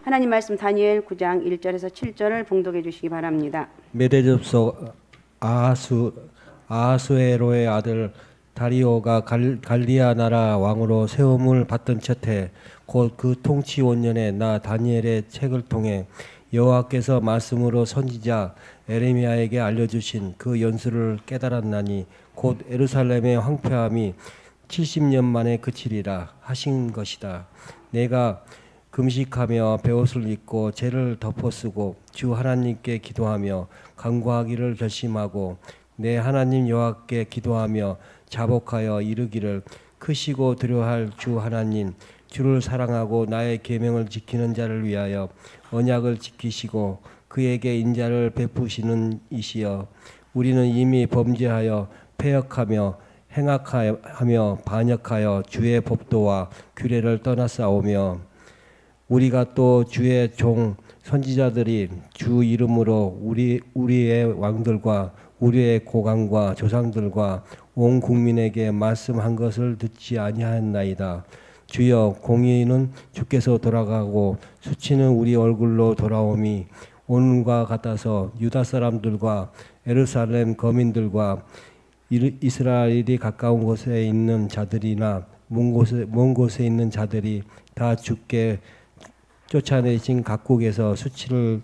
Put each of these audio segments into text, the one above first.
하나님 말씀 다니엘 9장 1절에서 7절을 봉독해 주시기 바랍니다. 메대접속 아하수에로의 아들 다리오가 갈리아 나라 왕으로 세움을 받던 첫해 곧 그 통치 원년에 나 다니엘의 책을 통해 여호와께서 말씀으로 선지자 에레미야에게 알려주신 그 연수를 깨달았나니 곧 예루살렘의 황폐함이 70년 만에 그치리라 하신 것이다. 내가 금식하며 베옷을 입고 죄를 덮어쓰고 주 하나님께 기도하며 간구하기를 결심하고 내 하나님 여호와께 기도하며 자복하여 이르기를 크시고 두려워할 주 하나님 주를 사랑하고 나의 계명을 지키는 자를 위하여 언약을 지키시고 그에게 인자를 베푸시는 이시여 우리는 이미 범죄하여 패역하며 행악하며 반역하여 주의 법도와 규례를 떠나싸우며 우리가 또 주의 종 선지자들이 주 이름으로 우리의 왕들과 우리의 고관과 조상들과 온 국민에게 말씀한 것을 듣지 아니하였나이다. 주여 공의는 주께서 돌아가고 수치는 우리 얼굴로 돌아옴이 오늘과 같아서 유다 사람들과 예루살렘 거민들과 이스라엘이 가까운 곳에 있는 자들이나 먼 곳에 있는 자들이 다 주께 쫓아내신 각국에서 수치를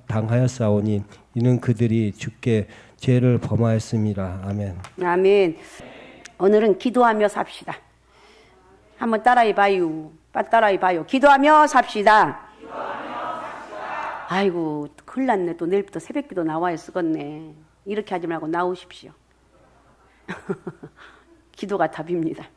당하였사오니 이는 그들이 주께 죄를 범하였습니다. 아멘. 아멘. 오늘은 기도하며 삽시다. 한번 따라해봐요. 따라해봐요. 기도하며 삽시다. 아이고 큰일 났네. 또 내일부터 새벽기도 나와야 쓰겠네. 이렇게 하지 말고 나오십시오. 기도가 답입니다.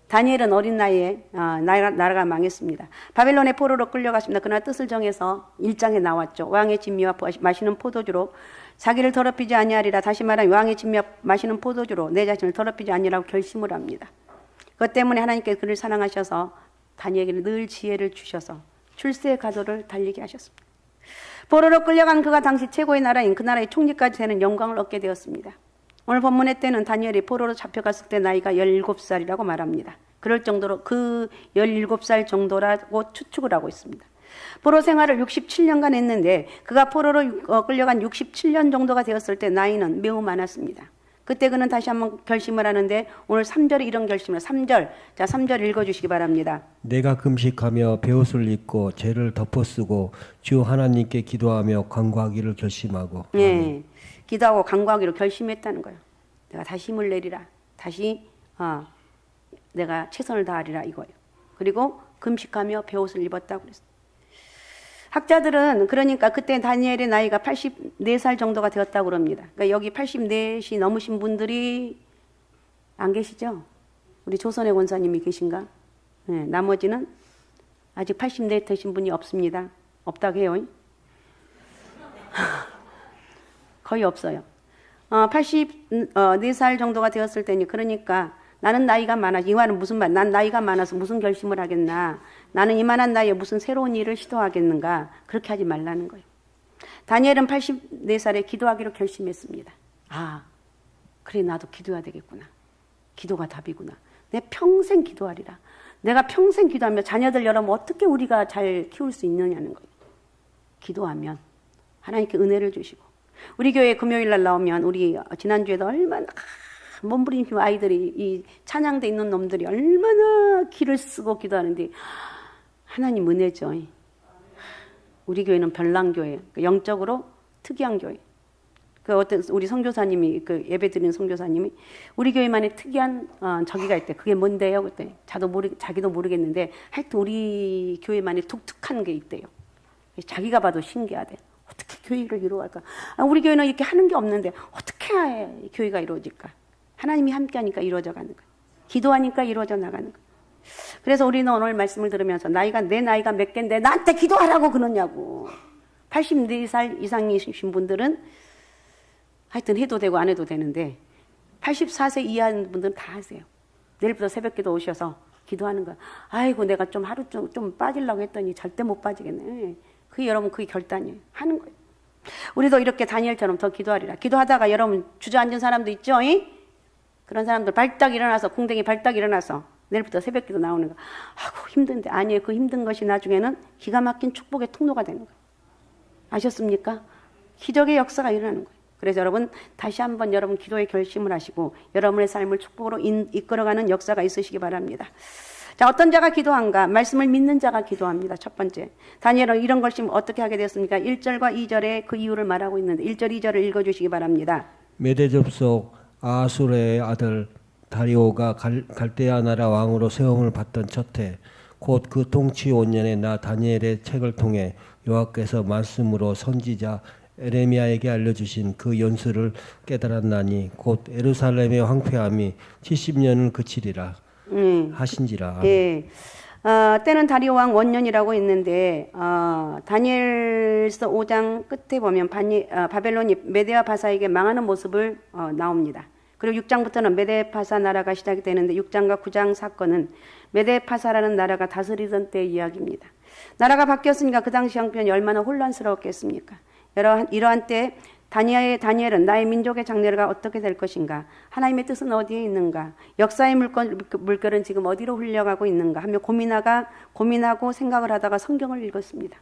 다니엘은 어린 나이에 나라가 망했습니다. 바벨론의 포로로 끌려갔습니다. 그러나 뜻을 정해서 1장에 나왔죠. 왕의 진미와 마시는 포도주로 자기를 더럽히지 아니하리라. 다시 말하면 왕의 진미와 마시는 포도주로 내 자신을 더럽히지 아니라고 결심을 합니다. 그것 때문에 하나님께서 그를 사랑하셔서 다니엘에게 늘 지혜를 주셔서 출세의 가도를 달리게 하셨습니다. 포로로 끌려간 그가 당시 최고의 나라인 그 나라의 총리까지 되는 영광을 얻게 되었습니다. 오늘 본문의 때는 다니엘이 포로로 잡혀갔을 때 나이가 17살이라고 말합니다. 그럴 정도로 그 17살 정도라고 추측을 하고 있습니다. 포로 생활을 67년간 했는데 그가 포로로 끌려간 67년 정도가 되었을 때 나이는 매우 많았습니다. 그때 그는 다시 한번 결심을 하는데 오늘 3절에 이런 결심을 3절. 자, 3절 읽어주시기 바랍니다. 내가 금식하며 베옷을 입고 죄를 덮어쓰고 주 하나님께 기도하며 간구하기를 결심하고. 네, 기도하고 간구하기로 결심했다는 거예요. 내가 다시 힘을 내리라. 다시 내가 최선을 다하리라 이거예요. 그리고 금식하며 베옷을 입었다고 그랬어요. 학자들은 그러니까 그때 다니엘의 나이가 84살 정도가 되었다고 그럽니다. 그러니까 여기 84이 넘으신 분들이 안 계시죠? 우리 조선의 권사님이 계신가? 네, 나머지는 아직 84 되신 분이 없습니다. 없다고 해요. 거의 없어요. 84살 정도가 되었을 때니 그러니까 나는 나이가 많아. 이 말은 무슨 말? 난 나이가 많아서 무슨 결심을 하겠나? 나는 이만한 나이에 무슨 새로운 일을 시도하겠는가? 그렇게 하지 말라는 거예요. 다니엘은 84살에 기도하기로 결심했습니다. 아, 그래 나도 기도해야 되겠구나. 기도가 답이구나. 내 평생 기도하리라. 내가 평생 기도하며 자녀들 여러분 어떻게 우리가 잘 키울 수 있느냐는 거예요. 기도하면 하나님께 은혜를 주시고 우리 교회 금요일 날 나오면 우리 지난주에도 얼마나 몸부림치는 아이들이 이 찬양대 있는 놈들이 얼마나 기를 쓰고 기도하는데 하나님 은혜죠. 우리 교회는 별난교회, 영적으로 특이한 교회. 그 어떤 우리 선교사님이 그 예배 드리는 선교사님이 우리 교회만의 특이한 저기가 있대. 그게 뭔데요? 그때 자기도 모르겠는데 하여튼 우리 교회만의 독특한 게 있대요. 자기가 봐도 신기하대. 어떻게 교회를 이루어갈까? 우리 교회는 이렇게 하는 게 없는데 어떻게 교회가 이루어질까? 하나님이 함께하니까 이루어져 가는 거예요. 기도하니까 이루어져 나가는 거예요. 그래서 우리는 오늘 말씀을 들으면서 내 나이가 몇 개인데 나한테 기도하라고 그러냐고. 84살 이상이신 분들은 하여튼 해도 되고 안 해도 되는데 84세 이하인 분들은 다 하세요. 내일부터 새벽기도 오셔서 기도하는 거야. 아이고 내가 좀 하루 좀 빠지려고 했더니 절대 못 빠지겠네. 그게 여러분 그게 결단이에요. 하는 거예요. 우리도 이렇게 다니엘처럼 더 기도하리라. 기도하다가 여러분 주저앉은 사람도 있죠? 그런 사람들 발딱 일어나서 궁뎅이 발딱 일어나서 내일부터 새벽기도 나오는 거. 아이고 힘든데. 아니에요. 그 힘든 것이 나중에는 기가 막힌 축복의 통로가 되는 거예요. 아셨습니까? 기적의 역사가 일어나는 거예요. 그래서 여러분 다시 한번 여러분 기도의 결심을 하시고 여러분의 삶을 축복으로 이끌어가는 역사가 있으시기 바랍니다. 자, 어떤 자가 기도한가? 말씀을 믿는 자가 기도합니다. 첫 번째. 다니엘은 이런 것이 어떻게 하게 되었습니까? 1절과 2절에 그 이유를 말하고 있는데 1절, 2절을 읽어주시기 바랍니다. 메대 접속 아수르의 아들 다리오가 갈대아 나라 왕으로 세움을 받던 첫해 곧 그 통치 5년에 나 다니엘의 책을 통해 여호와께서 말씀으로 선지자 에레미야에게 알려주신 그 연수를 깨달았나니 곧 예루살렘의 황폐함이 70년을 그치리라 하신지라. 예. 때는 다리오 왕 원년이라고 있는데 다니엘서 5장 끝에 보면 바벨론이 메데와 바사에게 망하는 모습을 나옵니다. 그리고 6장부터는 메데파사 나라가 시작이 되는데 6장과 9장 사건은 메데파사라는 나라가 다스리던 때의 이야기입니다. 나라가 바뀌었으니까 그 당시 형편이 얼마나 혼란스러웠겠습니까? 이러한 때 다니엘은 나의 민족의 장래가 어떻게 될 것인가? 하나님의 뜻은 어디에 있는가? 역사의 물결은 지금 어디로 흘려가고 있는가? 하며 고민하고 생각을 하다가 성경을 읽었습니다.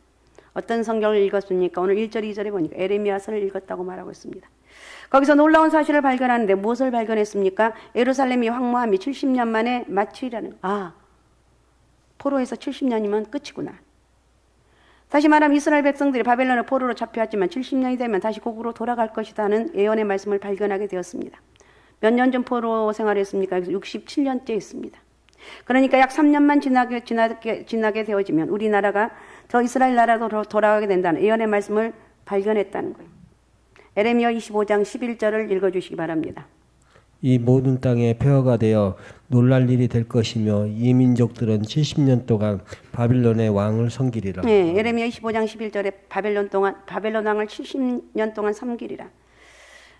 어떤 성경을 읽었습니까? 오늘 1절, 2절에 보니까 에레미야서를 읽었다고 말하고 있습니다. 거기서 놀라운 사실을 발견하는데 무엇을 발견했습니까? 예루살렘이 황무함이 70년 만에 마치리라는 포로에서 70년이면 끝이구나. 다시 말하면 이스라엘 백성들이 바벨론의 포로로 잡혀왔지만 70년이 되면 다시 고국으로 돌아갈 것이라는 예언의 말씀을 발견하게 되었습니다. 몇 년 전 포로 생활했습니까? 67년째 했습니다. 그러니까 약 3년만 지나게 되어지면 우리나라가 저 이스라엘 나라로 돌아가게 된다는 예언의 말씀을 발견했다는 거예요. 에레미야 25장 11절을 읽어주시기 바랍니다. 이 모든 땅에 폐허가 되어 놀랄 일이 될 것이며 이 민족들은 70년 동안 바빌론의 왕을 섬기리라. 네, 에레미야 25장 11절에 바벨론 왕을 70년 동안 섬기리라.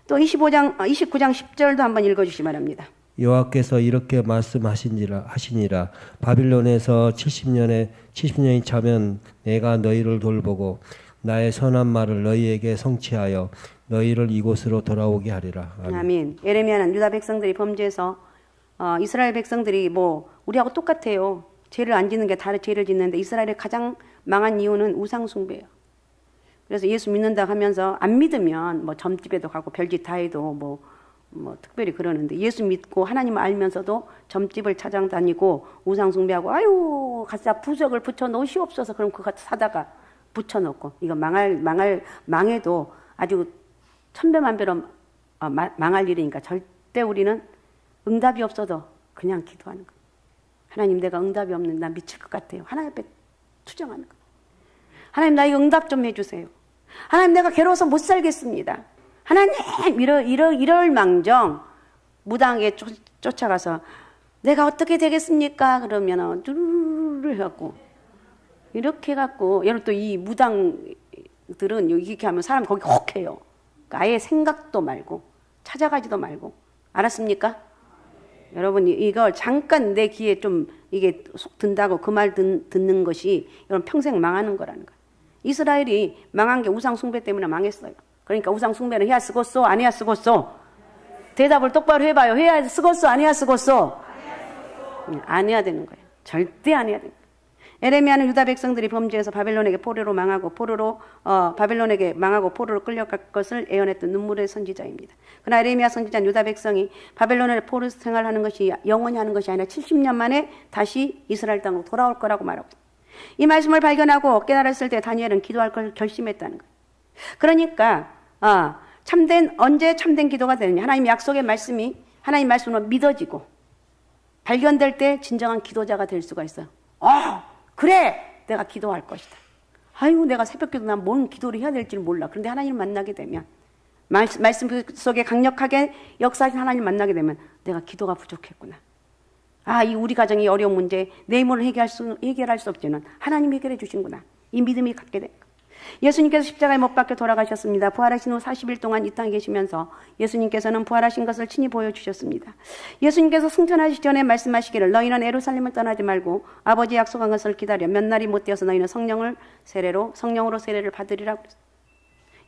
또 29장 10절도 한번 읽어주시기 바랍니다. 여호와께서 이렇게 말씀하시니라. 바빌론에서 70년이 차면 내가 너희를 돌보고 나의 선한 말을 너희에게 성취하여 너희를 이곳으로 돌아오게 하리라. 아멘. 에레미야는 유다 백성들이 범죄해서 이스라엘 백성들이 우리하고 똑같아요. 죄를 안 짓는 게 다른 죄를 짓는데 이스라엘의 가장 망한 이유는 우상 숭배예요. 그래서 예수 믿는다 하면서 안 믿으면 점집에도 가고 별짓 다 해도 특별히 그러는데 예수 믿고 하나님을 알면서도 점집을 찾아다니고 우상 숭배하고 아유 가서 부적을 붙여 놓으시옵소서. 그럼 그거 사다가 붙여놓고 이거 망해도 아주 천배만배로 망할 일이니까 절대 우리는 응답이 없어도 그냥 기도하는 거예요. 하나님 내가 응답이 없는 나 미칠 것 같아요. 하나님 앞에 투정하는 거예요. 하나님 나 이거 응답 좀 해주세요. 하나님 내가 괴로워서 못 살겠습니다. 하나님 이럴 망정 무당에 쫓아가서 내가 어떻게 되겠습니까? 그러면 뚜루루루 해갖고 이렇게 해갖고 여러분 또 이 무당들은 이렇게 하면 사람 거기 혹해요. 아예 생각도 말고 찾아가지도 말고 알았습니까? 여러분 이걸 잠깐 내 귀에 좀 이게 속 든다고 그 말 듣는 것이 여러분 평생 망하는 거라는 거예요. 이스라엘이 망한 게 우상 숭배 때문에 망했어요. 그러니까 우상 숭배는 해야 쓰겄소 안 해야 쓰겄소? 대답을 똑바로 해봐요. 해야 쓰겄소 안 해야 쓰겄소? 안 해야 되는 거예요. 절대 안 해야 돼요. 에레미야는 유다 백성들이 범죄해서 바벨론에게 포로로 끌려갈 것을 예언했던 눈물의 선지자입니다. 그러나 에레미야 선지자는 유다 백성이 바벨론에 포로 생활하는 것이 영원히 하는 것이 아니라 70년 만에 다시 이스라엘 땅으로 돌아올 거라고 말하고 있습니다. 이 말씀을 발견하고 깨달았을 때 다니엘은 기도할 걸 결심했다는 거예요. 그러니까 언제 참된 기도가 되느냐. 하나님 약속의 말씀이 하나님 말씀으로 믿어지고 발견될 때 진정한 기도자가 될 수가 있어요. 그래 내가 기도할 것이다. 아유 내가 새벽기도 난 뭔 기도를 해야 될지 몰라. 그런데 하나님을 만나게 되면 말씀 속에 강력하게 역사하신 하나님을 만나게 되면 내가 기도가 부족했구나. 이 우리 가정의 어려운 문제 내 힘으로 해결할 수 없지만 하나님이 해결해 주신구나. 이 믿음이 갖게 돼. 예수님께서 십자가에 못 박혀 돌아가셨습니다. 부활하신 후 40일 동안 이 땅에 계시면서 예수님께서는 부활하신 것을 친히 보여주셨습니다. 예수님께서 승천하시기 전에 말씀하시기를 너희는 예루살렘을 떠나지 말고 아버지 약속한 것을 기다려 몇 날이 못 되어서 너희는 성령으로 세례를 받으리라고 그랬어요.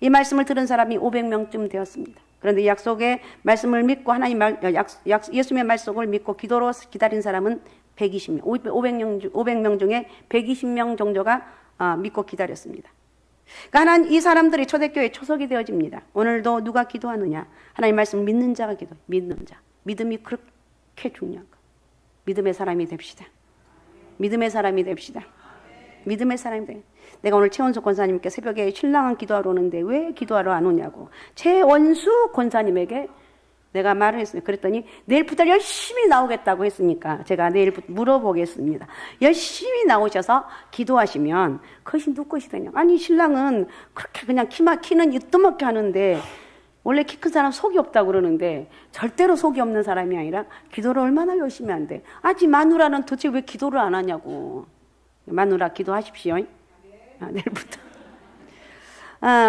이 말씀을 들은 사람이 500명쯤 되었습니다. 그런데 이 약속의 말씀을 믿고 예수님의 말씀을 믿고 기도로 기다린 사람은 120명, 500명 중에 120명 정도가 믿고 기다렸습니다. 그러니까 이 사람들이 초대교회 초석이 되어집니다. 오늘도 누가 기도하느냐? 하나님 말씀 믿는 자가 기도해. 믿는 자. 믿음이 그렇게 중요한 거. 믿음의 사람이 됩시다. 믿음의 사람이 됩시다. 믿음의 사람이 돼. 내가 오늘 최원수 권사님께 새벽에 신랑은 기도하러 오는데 왜 기도하러 안 오냐고 최원수 권사님에게 내가 말을 했습니다. 그랬더니 내일부터 열심히 나오겠다고 했으니까 제가 내일부터 물어보겠습니다. 열심히 나오셔서 기도하시면 그것이 누구 것이 되냐. 아니 신랑은 그렇게 그냥 키는 이뚜맣게 하는데 원래 키 큰 사람 속이 없다고 그러는데 절대로 속이 없는 사람이 아니라 기도를 얼마나 열심히 한대. 아직 마누라는 도대체 왜 기도를 안 하냐고. 마누라 기도하십시오. 내일부터.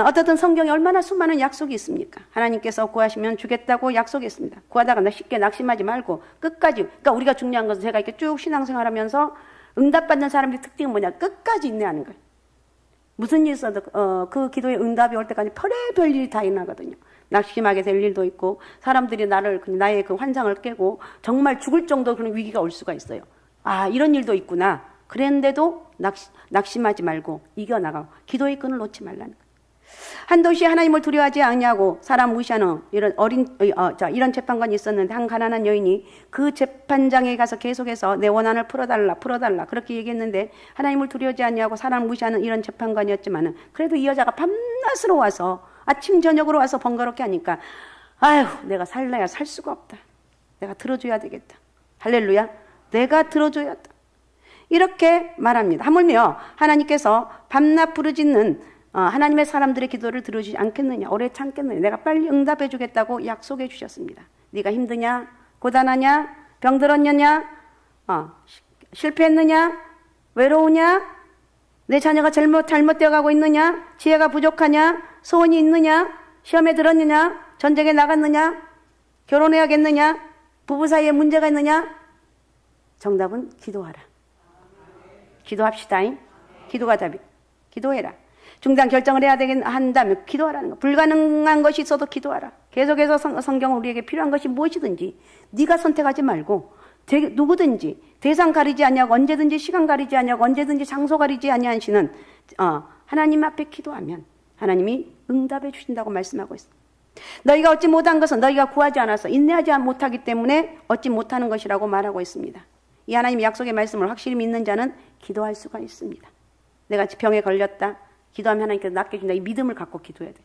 어떻든 성경에 얼마나 수많은 약속이 있습니까? 하나님께서 구하시면 주겠다고 약속했습니다. 구하다가 쉽게 낙심하지 말고 끝까지. 그러니까 우리가 중요한 것은 제가 이렇게 쭉 신앙생활하면서 응답받는 사람들의 특징은 뭐냐? 끝까지 인내하는 거예요. 무슨 일 있어도 그 기도의 응답이 올 때까지 별의별 일이 다 일어나거든요. 낙심하게 될 일도 있고 사람들이 나의 그 환상을 깨고 정말 죽을 정도 그런 위기가 올 수가 있어요. 아 이런 일도 있구나. 그랬는데도 낙심하지 말고 이겨나가고 기도의 끈을 놓지 말라는 거예요. 한도시 하나님을 두려워하지 않냐고 사람 무시하는 이런 재판관이 있었는데 한 가난한 여인이 그 재판장에 가서 계속해서 내 원한을 풀어달라 그렇게 얘기했는데 하나님을 두려워하지 않냐고 사람 무시하는 이런 재판관이었지만은 그래도 이 여자가 밤낮으로 와서 아침 저녁으로 와서 번거롭게 하니까 아휴 내가 살래야 살 수가 없다. 내가 들어줘야 되겠다. 할렐루야. 내가 들어줘야 한다. 이렇게 말합니다. 하물며 하나님께서 밤낮 부르짖는 하나님의 사람들의 기도를 들어주지 않겠느냐, 오래 참겠느냐, 내가 빨리 응답해 주겠다고 약속해 주셨습니다. 네가 힘드냐, 고단하냐, 병들었느냐, 실패했느냐, 외로우냐, 내 자녀가 잘못되어 가고 있느냐, 지혜가 부족하냐, 소원이 있느냐, 시험에 들었느냐, 전쟁에 나갔느냐, 결혼해야겠느냐, 부부 사이에 문제가 있느냐, 정답은 기도하라. 기도합시다. 기도가 답이. 기도해라. 중단 결정을 해야 한다면 기도하라는 거. 불가능한 것이 있어도 기도하라. 계속해서 성경은 우리에게 필요한 것이 무엇이든지 네가 선택하지 말고 누구든지 대상 가리지 아니하고 언제든지 시간 가리지 아니하고 언제든지 장소 가리지 아니하시는 하나님 앞에 기도하면 하나님이 응답해 주신다고 말씀하고 있습니다. 너희가 얻지 못한 것은 너희가 구하지 않아서 인내하지 못하기 때문에 얻지 못하는 것이라고 말하고 있습니다. 이 하나님의 약속의 말씀을 확실히 믿는 자는 기도할 수가 있습니다. 내가 병에 걸렸다. 기도하면 하나님께서 낫게 준다. 이 믿음을 갖고 기도해야 돼.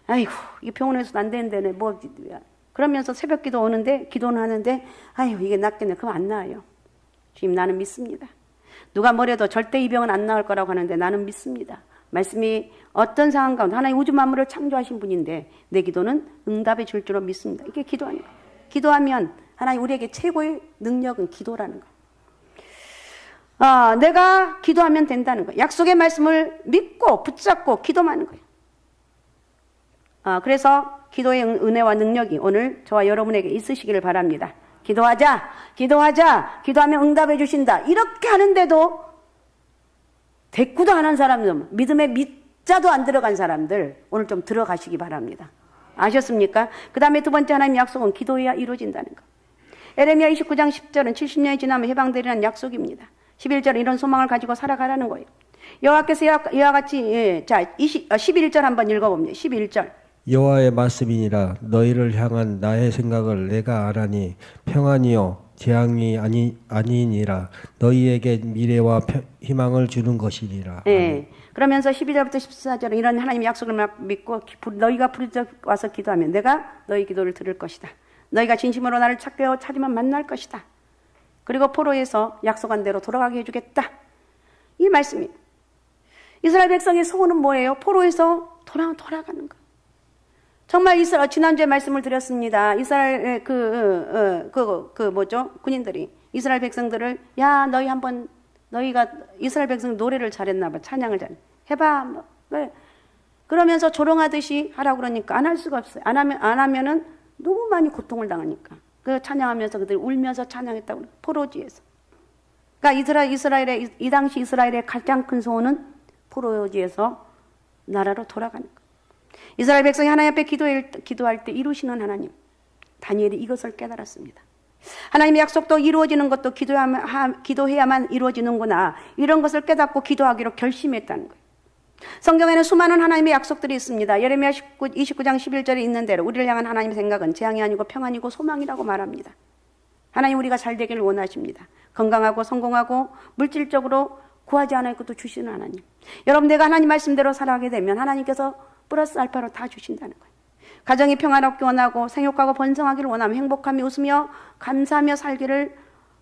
아이고, 이게 병원에서도 안 되는데, 그러면서 새벽 기도 오는데, 기도는 하는데, 아이고, 이게 낫겠네. 그럼 안 나아요. 주님, 나는 믿습니다. 누가 뭐래도 절대 이 병은 안 나을 거라고 하는데, 나는 믿습니다. 말씀이 어떤 상황 가운데, 하나님 우주 만물을 창조하신 분인데, 내 기도는 응답해 줄 줄로 믿습니다. 이게 기도하는 거예요. 기도하면, 하나님 우리에게 최고의 능력은 기도라는 거예요. 내가 기도하면 된다는 거예요. 약속의 말씀을 믿고 붙잡고 기도하는 거예요. 그래서 기도의 은혜와 능력이 오늘 저와 여러분에게 있으시기를 바랍니다. 기도하자. 기도하면 응답해 주신다. 이렇게 하는데도 대꾸도 안 한 사람들, 믿음에 밑자도 안 들어간 사람들 오늘 좀 들어가시기 바랍니다. 아셨습니까? 그 다음에 두 번째 하나님의 약속은 기도해야 이루어진다는 거. 에레미야 29장 10절은 70년이 지나면 해방되리라는 약속입니다. 11절은 이런 소망을 가지고 살아가라는 거예요. 여호와께서 이와 같이 11절 한번 읽어봅니다. 11절. 여호와의 말씀이니라 너희를 향한 나의 생각을 내가 아나니 평안이요 재앙이 아니니라 너희에게 미래와 희망을 주는 것이니라. 네. 그러면서 12절부터 14절은 이런 하나님의 약속을 믿고 너희가 부르짖어와서 기도하면 내가 너희 기도를 들을 것이다. 너희가 진심으로 나를 찾으면 만날 것이다. 그리고 포로에서 약속한 대로 돌아가게 해주겠다. 이 말씀이 이스라엘 백성의 소원은 뭐예요? 포로에서 돌아가는 거. 정말 지난주에 말씀을 드렸습니다. 이스라엘 군인들이 이스라엘 백성들을 너희가 이스라엘 백성 노래를 잘했나 봐. 찬양을 해봐. 그러면서 조롱하듯이 하라고 그러니까 안 할 수가 없어요. 안 하면은 너무 많이 고통을 당하니까. 찬양하면서 그들이 울면서 찬양했다고 포로지에서. 그러니까 이 당시 이스라엘의 가장 큰 소원은 포로지에서 나라로 돌아가는 거. 이스라엘 백성이 하나님 앞에 기도할 때 이루시는 하나님. 다니엘이 이것을 깨달았습니다. 하나님의 약속도 이루어지는 것도 기도해야만 이루어지는구나. 이런 것을 깨닫고 기도하기로 결심했다는 거예요. 성경에는 수많은 하나님의 약속들이 있습니다. 예레미야 29장 11절에 있는 대로 우리를 향한 하나님의 생각은 재앙이 아니고 평안이고 소망이라고 말합니다. 하나님 우리가 잘 되기를 원하십니다. 건강하고 성공하고 물질적으로 구하지 않을 것도 주시는 하나님. 여러분 내가 하나님 말씀대로 살아가게 되면 하나님께서 플러스 알파로 다 주신다는 거예요. 가정이 평안하기 원하고 생육하고 번성하기를 원하며 행복하며 웃으며 감사하며 살기를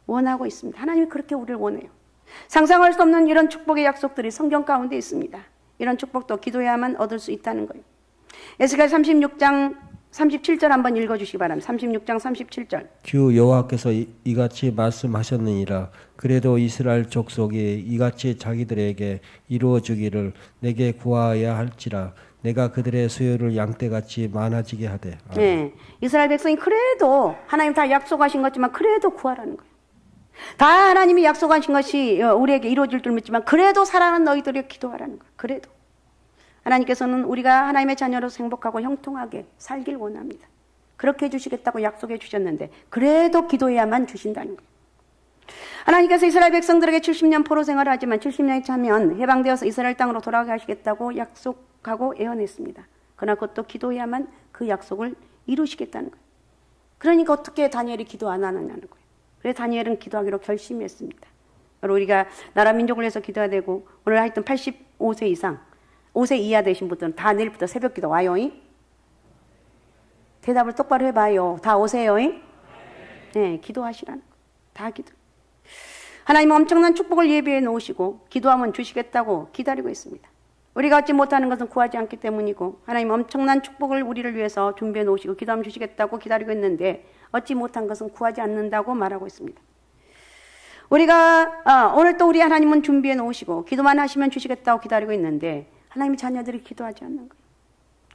원하고 있습니다. 하나님이 그렇게 우리를 원해요. 상상할 수 없는 이런 축복의 약속들이 성경 가운데 있습니다. 이런 축복도 기도해야만 얻을 수 있다는 거예요. 에스겔 36장 37절 한번 읽어주시기 바랍니다. 36장 37절. 주 여호와께서 이같이 말씀하셨느니라. 그래도 이스라엘 족속이 이같이 자기들에게 이루어주기를 내게 구하여야 할지라. 내가 그들의 수요를 양떼같이 많아지게 하되. 네, 이스라엘 백성이 그래도 하나님 다 약속하신 것지만 그래도 구하라는 거예요. 다 하나님이 약속하신 것이 우리에게 이루어질 줄 믿지만 그래도 살아가는 너희들이 기도하라는 거예요. 그래도 하나님께서는 우리가 하나님의 자녀로서 행복하고 형통하게 살길 원합니다. 그렇게 해주시겠다고 약속해 주셨는데 그래도 기도해야만 주신다는 거예요. 하나님께서 이스라엘 백성들에게 70년 포로 생활을 하지만 70년이 차면 해방되어서 이스라엘 땅으로 돌아가게 하시겠다고 약속하고 예언했습니다. 그러나 그것도 기도해야만 그 약속을 이루시겠다는 거예요. 그러니까 어떻게 다니엘이 기도 안 하느냐는 거예요. 그래서 다니엘은 기도하기로 결심했습니다. 우리가 나라 민족을 위해서 기도해야 되고 오늘 하여튼 85세 이상 5세 이하 되신 분들은 다 내일부터 새벽 기도 와요. 대답을 똑바로 해봐요. 다 오세요. 네, 기도하시라는 거예요. 다 기도. 하나님은 엄청난 축복을 예비해 놓으시고 기도하면 주시겠다고 기다리고 있습니다. 우리가 얻지 못하는 것은 구하지 않기 때문이고 하나님은 엄청난 축복을 우리를 위해서 준비해 놓으시고 기도하면 주시겠다고 기다리고 있는데 얻지 못한 것은 구하지 않는다고 말하고 있습니다. 우리가 오늘 또 우리 하나님은 준비해 놓으시고 기도만 하시면 주시겠다고 기다리고 있는데 하나님의 자녀들이 기도하지 않는 거예요.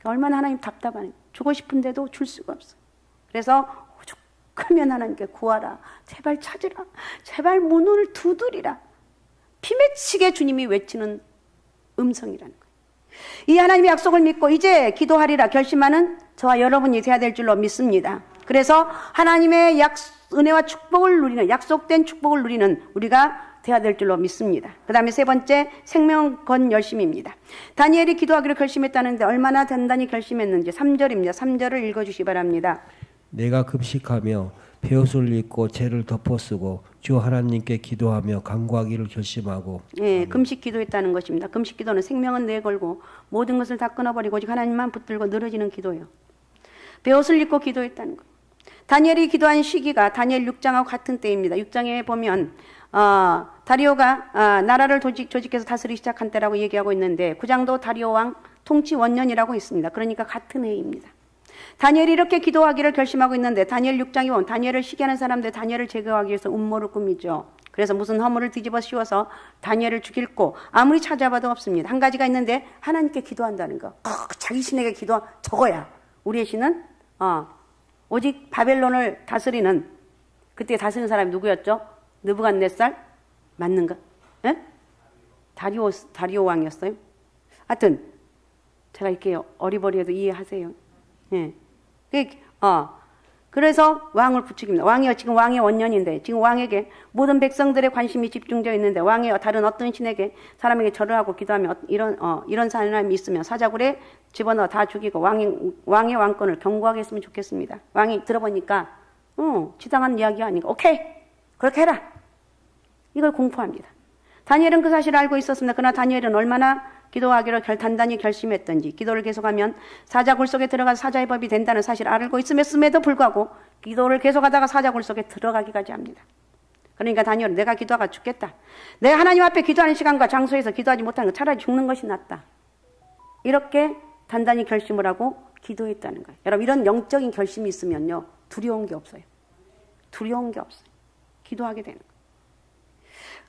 얼마나 하나님 답답하네. 주고 싶은데도 줄 수가 없어요. 그래서 오죽하면 하나님께 구하라. 제발 찾으라. 제발 문을 두드리라. 피맺히게 주님이 외치는 음성이라는 거예요. 이 하나님의 약속을 믿고 이제 기도하리라 결심하는 저와 여러분이 되어야 될 줄로 믿습니다. 그래서 하나님의 은혜와 축복을 누리는 약속된 축복을 누리는 우리가 되어야 될 줄로 믿습니다. 그 다음에 세 번째 생명 건 열심입니다. 다니엘이 기도하기로 결심했다는데 얼마나 단단히 결심했는지 3절입니다. 3절을 읽어주시기 바랍니다. 내가 금식하며 베옷을 입고 죄를 덮어쓰고 주 하나님께 기도하며 간구하기를 결심하고. 예, 금식 기도했다는 것입니다. 금식 기도는 생명은 내걸고 모든 것을 다 끊어버리고 오직 하나님만 붙들고 늘어지는 기도예요. 베옷을 입고 기도했다는 거예요. 다니엘이 기도한 시기가 다니엘 6장하고 같은 때입니다. 6장에 보면 다리오가 나라를 조직해서 다스리기 시작한 때라고 얘기하고 있는데 9장도 다리오 왕 통치 원년이라고 있습니다. 그러니까 같은 해입니다. 다니엘이 이렇게 기도하기를 결심하고 있는데 다니엘 6장에 보면 다니엘을 시기하는 사람들 다니엘을 제거하기 위해서 음모를 꾸미죠. 그래서 무슨 허물을 뒤집어 씌워서 다니엘을 죽이고 아무리 찾아봐도 없습니다. 한 가지가 있는데 하나님께 기도한다는 거. 자기 신에게 기도 저거야. 우리의 신은 오직 바벨론을 다스리는 그때 다스리는 사람이 누구였죠? 느부갓네살 맞는가? 예? 다리오 왕이었어요. 하여튼 제가 이렇게 어리버리해도 이해하세요. 예. 그래서 왕을 부추깁니다. 왕이 지금 왕의 원년인데 지금 왕에게 모든 백성들의 관심이 집중되어 있는데 왕이 다른 어떤 신에게 사람에게 절을 하고 기도하면 이런 사람이 있으면 사자굴에 집어넣어 다 죽이고 왕의 왕권을 경고하게 했으면 좋겠습니다. 왕이 들어보니까 지당한 이야기 아닌가. 오케이 그렇게 해라. 이걸 공포합니다. 다니엘은 그 사실을 알고 있었습니다. 그러나 다니엘은 얼마나 기도하기로 단단히 결심했던지 기도를 계속하면 사자굴 속에 들어가서 사자의 법이 된다는 사실을 알고 있음에도 불구하고 기도를 계속하다가 사자굴 속에 들어가기까지 합니다. 그러니까 다니엘은 내가 기도하가 죽겠다. 내가 하나님 앞에 기도하는 시간과 장소에서 기도하지 못하는 거 차라리 죽는 것이 낫다. 이렇게 단단히 결심을 하고 기도했다는 거예요. 여러분 이런 영적인 결심이 있으면요. 두려운 게 없어요. 두려운 게 없어요. 기도하게 되는 거예요.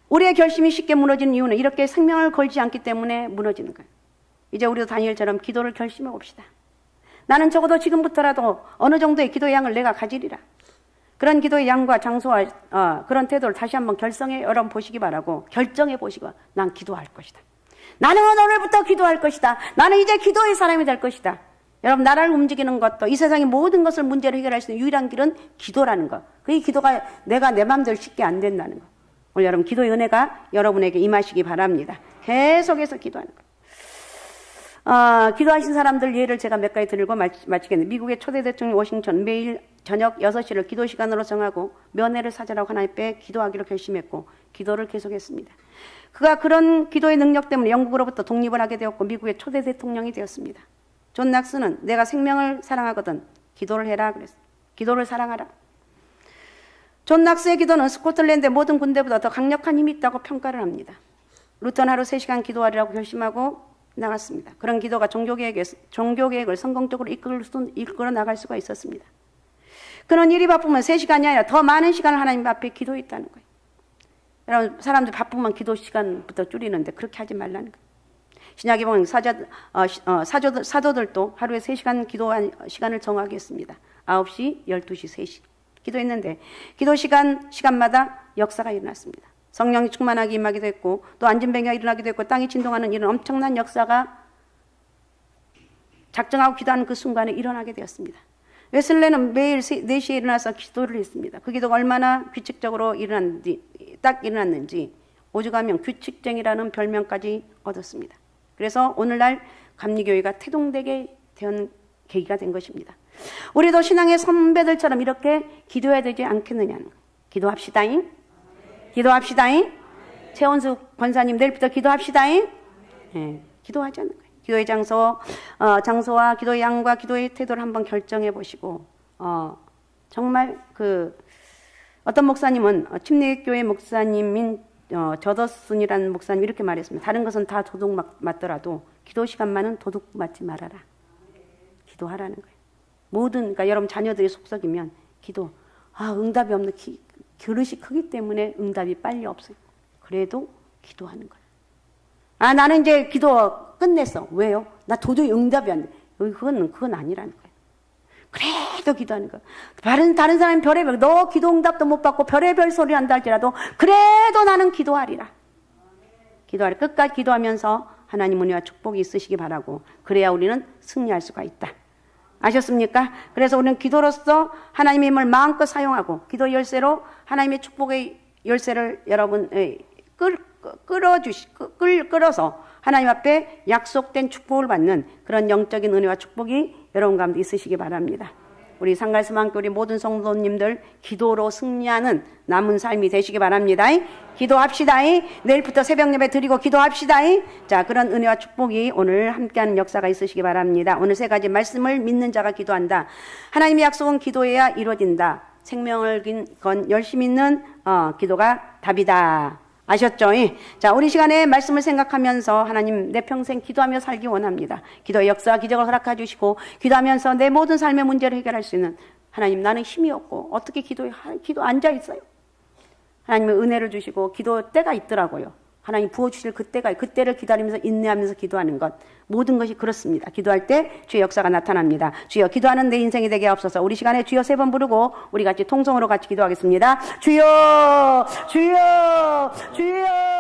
우리의 결심이 쉽게 무너지는 이유는 이렇게 생명을 걸지 않기 때문에 무너지는 거예요. 이제 우리도 다니엘처럼 기도를 결심해 봅시다. 나는 적어도 지금부터라도 어느 정도의 기도의 양을 내가 가지리라. 그런 기도의 양과 장소와 그런 태도를 다시 한번 여러분 보시기 바라고 결정해 보시고 난 기도할 것이다. 나는 오늘부터 기도할 것이다. 나는 이제 기도의 사람이 될 것이다. 여러분, 나라를 움직이는 것도 이 세상의 모든 것을 문제를 해결할 수 있는 유일한 길은 기도라는 것. 그 기도가 내가 내 마음대로 쉽게 안 된다는 것. 오늘 여러분, 기도의 은혜가 여러분에게 임하시기 바랍니다. 계속해서 기도하는 것. 기도하신 사람들 예를 제가 몇 가지 들고 마치겠는데, 미국의 초대 대통령 워싱턴 매일 저녁 6시를 기도 시간으로 정하고 면회를 사절하고 하나님 앞에 기도하기로 결심했고 기도를 계속했습니다. 그가 그런 기도의 능력 때문에 영국으로부터 독립을 하게 되었고 미국의 초대 대통령이 되었습니다. 존 낙스는 내가 생명을 사랑하거든 기도를 해라 그랬어요. 기도를 사랑하라. 존 낙스의 기도는 스코틀랜드의 모든 군대보다 더 강력한 힘이 있다고 평가를 합니다. 루터는 하루 3시간 기도하리라고 결심하고 나갔습니다. 그런 기도가 종교계획을 성공적으로 이끌어 나갈 수가 있었습니다. 그는 일이 바쁘면 3시간이 아니라 더 많은 시간을 하나님 앞에 기도했다는 거예요. 여러분, 사람들 바쁘면 기도 시간부터 줄이는데 그렇게 하지 말라는 거예요. 신약에 보면 사도들도 하루에 3시간 기도한 시간을 정하게 했습니다. 9시, 12시, 3시 기도했는데 기도 시간마다 역사가 일어났습니다. 성령이 충만하게 임하기도 했고 또 안진뱅이가 일어나기도 했고 땅이 진동하는 이런 엄청난 역사가 작정하고 기도하는 그 순간에 일어나게 되었습니다. 웨슬레는 매일 4시에 일어나서 기도를 했습니다. 그 기도가 얼마나 규칙적으로 딱 일어났는지 오죽하면 규칙쟁이라는 별명까지 얻었습니다. 그래서 오늘날 감리교회가 태동되게 된 계기가 된 것입니다. 우리도 신앙의 선배들처럼 이렇게 기도해야 되지 않겠느냐는 거예요. 기도합시다잉. 기도합시다잉. 최원수 권사님 내일부터 기도합시다잉. 네, 기도하자는 거예요. 기도의 장소와 기도의 양과 기도의 태도를 한번 결정해 보시고, 정말 어떤 목사님은 침례교회 목사님인 저더슨이라는 목사님 이렇게 말했습니다. 다른 것은 다 도둑 맞더라도 기도 시간만은 도둑 맞지 말아라. 기도하라는 거예요. 그러니까 여러분 자녀들이 속썩이면 기도, 응답이 없는 그릇이 크기 때문에 응답이 빨리 없어요. 그래도 기도하는 거예요. 나는 이제 기도 끝냈어. 왜요? 나 도저히 응답이 안 돼. 그건 아니라는 거예요. 그래도 기도하는 거예요. 다른 사람은 별의별, 너 기도 응답도 못 받고 별의별 소리 한다 할지라도 그래도 나는 기도하리라. 기도하리. 끝까지 기도하면서 하나님 은혜와 축복이 있으시기 바라고 그래야 우리는 승리할 수가 있다. 아셨습니까? 그래서 우리는 기도로서 하나님의 힘을 마음껏 사용하고 기도 열쇠로 하나님의 축복의 열쇠를 여러분 끌어서 하나님 앞에 약속된 축복을 받는 그런 영적인 은혜와 축복이 여러분 가운데 있으시기 바랍니다. 우리 상갈스만교리 모든 성도님들 기도로 승리하는 남은 삶이 되시기 바랍니다. 기도합시다. 내일부터 새벽 예배 드리고 기도합시다. 자, 그런 은혜와 축복이 오늘 함께하는 역사가 있으시기 바랍니다. 오늘 3가지 말씀을 믿는 자가 기도한다. 하나님의 약속은 기도해야 이루어진다. 생명을 건 열심히 있는 기도가 답이다. 아셨죠? 자, 우리 시간에 말씀을 생각하면서 하나님 내 평생 기도하며 살기 원합니다. 기도의 역사와 기적을 허락해 주시고 기도하면서 내 모든 삶의 문제를 해결할 수 있는 하나님 나는 힘이 없고 어떻게 기도 앉아 있어요. 하나님의 은혜를 주시고 기도 때가 있더라고요. 하나님 부어주실 그때를 기다리면서 인내하면서 기도하는 것 모든 것이 그렇습니다. 기도할 때 주의 역사가 나타납니다. 주여 기도하는 내 인생이 되게 하옵소서. 우리 시간에 주여 3번 부르고 우리 같이 통성으로 같이 기도하겠습니다. 주여 주여 주여